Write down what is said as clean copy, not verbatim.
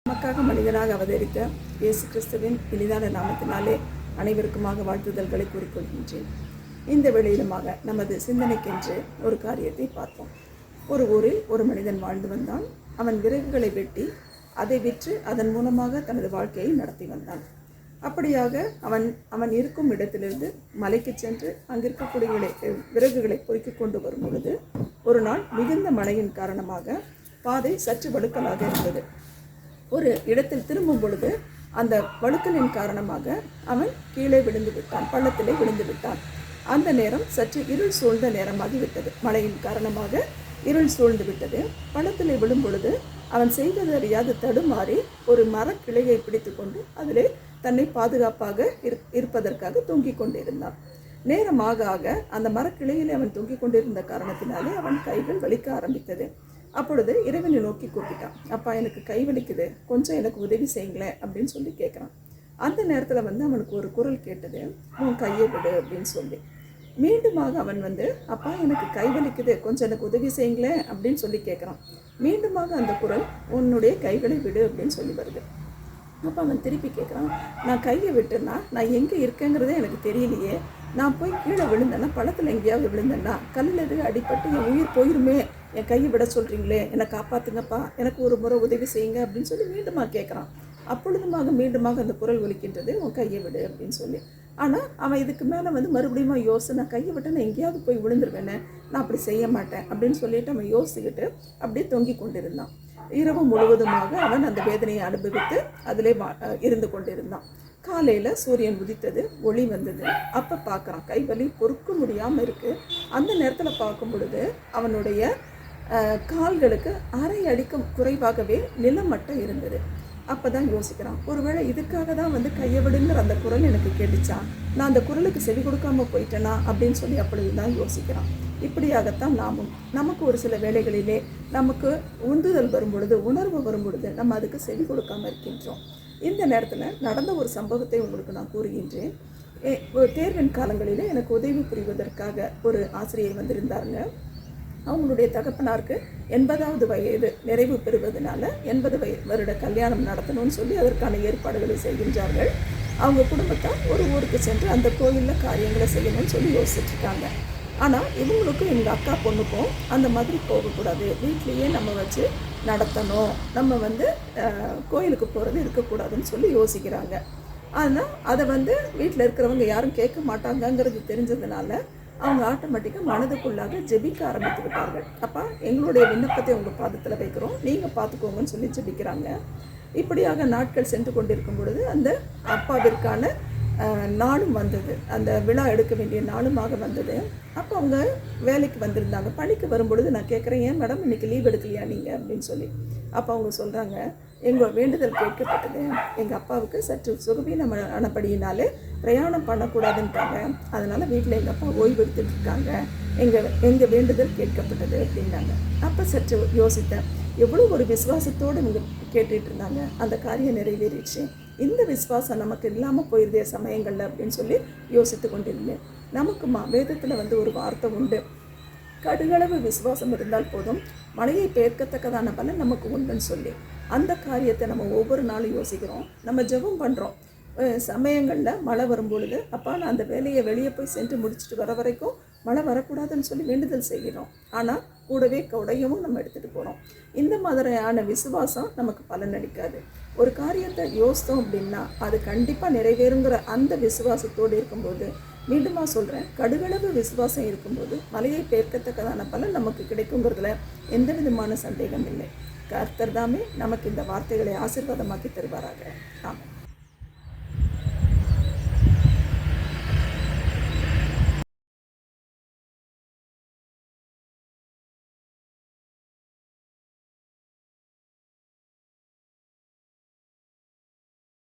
நமக்காக மனிதனாக அவதரித்த இயேசு கிறிஸ்துவின் எளிதான நாமத்தினாலே அனைவருக்குமாக வாழ்த்துதல்களை கூறிக்கொள்கின்றேன். இந்த வேளையிலுமாக நமது சிந்தனைக்கென்று ஒரு காரியத்தை பார்ப்போம். ஒரு ஊரில் ஒரு மனிதன் வாழ்ந்து வந்தான். அவன் விறகுகளை வெட்டி அதை விற்று அதன் மூலமாக தனது வாழ்க்கையை நடத்தி வந்தான். அப்படியாக அவன் இருக்கும் இடத்திலிருந்து மலைக்கு சென்று அங்கிருக்கக்கூடிய விறகுகளை பொறுக்கிக் கொண்டு வரும் பொழுது ஒரு நாள் மிகுந்த மழையின் காரணமாக பாதை சற்று வழுக்கலாக இருந்தது. ஒரு இடத்தில் திரும்பும் பொழுது அந்த வழுக்கலின் காரணமாக அவன் கீழே விழுந்து விட்டான், பள்ளத்திலே விழுந்து விட்டான். அந்த நேரம் சற்று இருள் சூழ்ந்த நேரமாகிவிட்டது. மழையின் காரணமாக இருள் சூழ்ந்து விட்டது. பள்ளத்திலே விழும் பொழுது அவன் செய்தது அறியாது தடுமாறி ஒரு மரக்கிளையை பிடித்து கொண்டு அதிலே தன்னை பாதுகாப்பாக இருப்பதற்காக தொங்கிக் கொண்டிருந்தான். நேரமாக ஆக அந்த மரக்கிளையில் அவன் தொங்கிக் கொண்டிருந்த காரணத்தினாலே அவன் கைகள் வலிக்க ஆரம்பித்தது. அப்பொழுது இறைவனை நோக்கி கூப்பிட்டான். அப்பா, எனக்கு கை வலிக்குது, கொஞ்சம் எனக்கு உதவி செய்யுங்களேன் அப்படின்னு சொல்லி கேட்குறான். அந்த நேரத்தில் அவனுக்கு ஒரு குரல் கேட்டது, உன் கையை விடு அப்படின்னு சொல்லி. மீண்டுமாக அவன் அப்பா, எனக்கு கை வலிக்குது, கொஞ்சம் எனக்கு உதவி செய்யுங்களேன் அப்படின்னு சொல்லி கேட்குறான். மீண்டுமாக அந்த குரல், உன்னுடைய கைகளை விடு அப்படின்னு சொல்லி வருது. அப்போ அவன் திருப்பி கேட்குறான், நான் கையை விட்டுன்னா நான் எங்கே இருக்கேங்கிறதே எனக்கு தெரியலையே, நான் போய் கீழே விழுந்தேன்னா, பழத்தில் எங்கேயாவது விழுந்தேன்னா, கல்லில் அடிபட்டு என் உயிர் போயிருமே, என் கையை விட சொல்கிறீங்களே, என்னை காப்பாற்றுங்கப்பா, எனக்கு ஒரு முறை உதவி செய்யுங்க அப்படின்னு சொல்லி மீண்டுமாக கேட்குறான். மீண்டுமாக அந்த குரல் ஒலிக்கின்றது, உன் கையை விடு அப்படின்னு சொல்லி. ஆனால் அவன் இதுக்கு மேலே மறுபடியும் யோசிச்சு, நான் கையை விட்டு நான் எங்கேயாவது போய் விழுந்துருவேனே, நான் அப்படி செய்ய மாட்டேன் அப்படின்னு சொல்லிட்டு அவன் யோசிச்சுக்கிட்டு அப்படியே தொங்கி கொண்டிருந்தான். இரவு முழுவதுமாக அவன் அந்த வேதனையை அனுபவித்து அதிலே இருந்து கொண்டிருந்தான். காலையில் சூரியன் உதித்தது, ஒளி வந்தது. அப்போ பார்க்குறான், கைவலி பொறுக்க முடியாமல் இருக்குது. அந்த நேரத்தில் பார்க்கும் பொழுது அவனுடைய கால்களுக்கு அரை அடிக்கும் குறைவாகவே நிலமட்டம் இருந்தது. அப்போ தான் யோசிக்கிறான், ஒருவேளை இதுக்காக தான் கையை விடுங்கிற அந்த குரல் எனக்கு கேட்டுச்சான், நான் அந்த குரலுக்கு செவி கொடுக்காமல் போயிட்டேனா அப்படின்னு சொல்லி அப்பொழுது தான் யோசிக்கிறான். இப்படியாகத்தான் நமக்கு ஒரு சில வேளைகளிலே நமக்கு உந்துதல் வரும் பொழுது, உணர்வு வரும் பொழுது நம்ம அதுக்கு செவி கொடுக்காமல் இருக்கின்றோம். இந்த நேரத்தில் நடந்த ஒரு சம்பவத்தை உங்களுக்கு நான் கூறுகின்றேன். தேர்வின் காலங்களில் எனக்கு உதவி புரிவதற்காக ஒரு ஆசிரியை வந்திருந்தாருங்க. அவங்களுடைய தகப்பனாருக்கு 80வது வயது நிறைவு பெறுவதனால 80 வருட கல்யாணம் நடத்தணும்னு சொல்லி அதற்கான ஏற்பாடுகளை செய்கின்றார்கள். அவங்க குடும்பத்தார் ஒரு ஊருக்கு சென்று அந்த கோயிலில் காரியங்களை செய்யணும்னு சொல்லி யோசிச்சுட்ருக்காங்க. ஆனால் இவங்களுக்கும் எங்கள் அக்கா பொண்ணுக்கும் அந்த மாதிரி போகக்கூடாது, வீட்லேயே நம்ம வச்சு நடத்தணும், நம்ம கோயிலுக்கு போகிறது இருக்கக்கூடாதுன்னு சொல்லி யோசிக்கிறாங்க. ஆனால் அதை வீட்டில் இருக்கிறவங்க யாரும் கேட்க மாட்டாங்கங்கிறது தெரிஞ்சதுனால அவங்க ஆட்டோமேட்டிக்காக மனதுக்குள்ளாக ஜெபிக்க ஆரம்பித்து விட்டார்கள். அப்பா, எங்களுடைய விண்ணப்பத்தை உங்கள் பாதத்தில் வைக்கிறோம், நீங்கள் பார்த்துக்கோங்கன்னு சொல்லி ஜெபிக்கிறாங்க. இப்படியாக நாட்கள் சென்று கொண்டிருக்கும் பொழுது அந்த அப்பாவிற்கான நாளும் வந்தது, அந்த விழா எடுக்க வேண்டிய நாளுமாக வந்தது. அப்போ அவங்க வேலைக்கு வந்திருந்தாங்க. பணிக்கு வரும்பொழுது நான் கேட்குறேன், ஏன் மேடம் இன்றைக்கி லீவ் எடுக்கலையா நீங்கள் அப்படின்னு சொல்லி. அப்போ அவங்க சொல்கிறாங்க, எங்கள் வேண்டுதல் கேட்கப்பட்டது, எங்கள் அப்பாவுக்கு சற்று சுகவீனமானபடியினாலே பிரயாணம் பண்ணக்கூடாதுன்ட்டாங்க, அதனால் வீட்டில் எங்கள் அப்பா ஓய்வு எடுத்துகிட்ருக்காங்க, எங்கள் வேண்டுதல் கேட்கப்பட்டது அப்படின்னாங்க. அப்போ சற்று யோசித்தேன், எவ்வளோ ஒரு விசுவாசத்தோடு இவங்க கேட்டுட்டு இருந்தாங்க. அந்த காரியம் நிறைவேறிடுச்சு. இந்த விசுவாசம் நமக்கு இல்லாமல் போயிருதே சமயங்களில் அப்படின்னு சொல்லி யோசித்து கொண்டிருந்தேன். நமக்கு வேதத்தில் ஒரு வார்த்தை உண்டு, கடுகளவு விசுவாசம் இருந்தால் போதும், மழையை பெயர்க்கத்தக்கதான பலன் நமக்கு உண்டுன்னு சொல்லி. அந்த காரியத்தை நம்ம ஒவ்வொரு நாளும் யோசிக்கிறோம், நம்ம ஜெபம் பண்ணுறோம். சமயங்களில் மழை வரும்பொழுது, அப்பா நான் அந்த வேலையை வெளியே போய் சென்று முடிச்சுட்டு வர வரைக்கும் மழை வரக்கூடாதுன்னு சொல்லி வேண்டுதல் செய்கிறோம். ஆனால் கூடவே கொடையவும் நம்ம எடுத்துகிட்டு போகிறோம். இந்த மாதிரியான விசுவாசம் நமக்கு பலனளிக்காது. ஒரு காரியத்தை யோசித்தோம் அப்படின்னா அது கண்டிப்பாக நிறைவேறுங்கிற அந்த விசுவாசத்தோடு இருக்கும்போது, மீண்டுமாக சொல்கிறேன், கடுகளவு விசுவாசம் இருக்கும்போது மலையை பெயர்க்கத்தக்கதான பலன் நமக்கு கிடைக்குங்கிறதுல எந்த விதமான சந்தேகம் இல்லை. கர்த்தர் தாமே நமக்கு இந்த வார்த்தைகளை ஆசீர்வாதமாக்கி தருவாராக. ஆமாம்.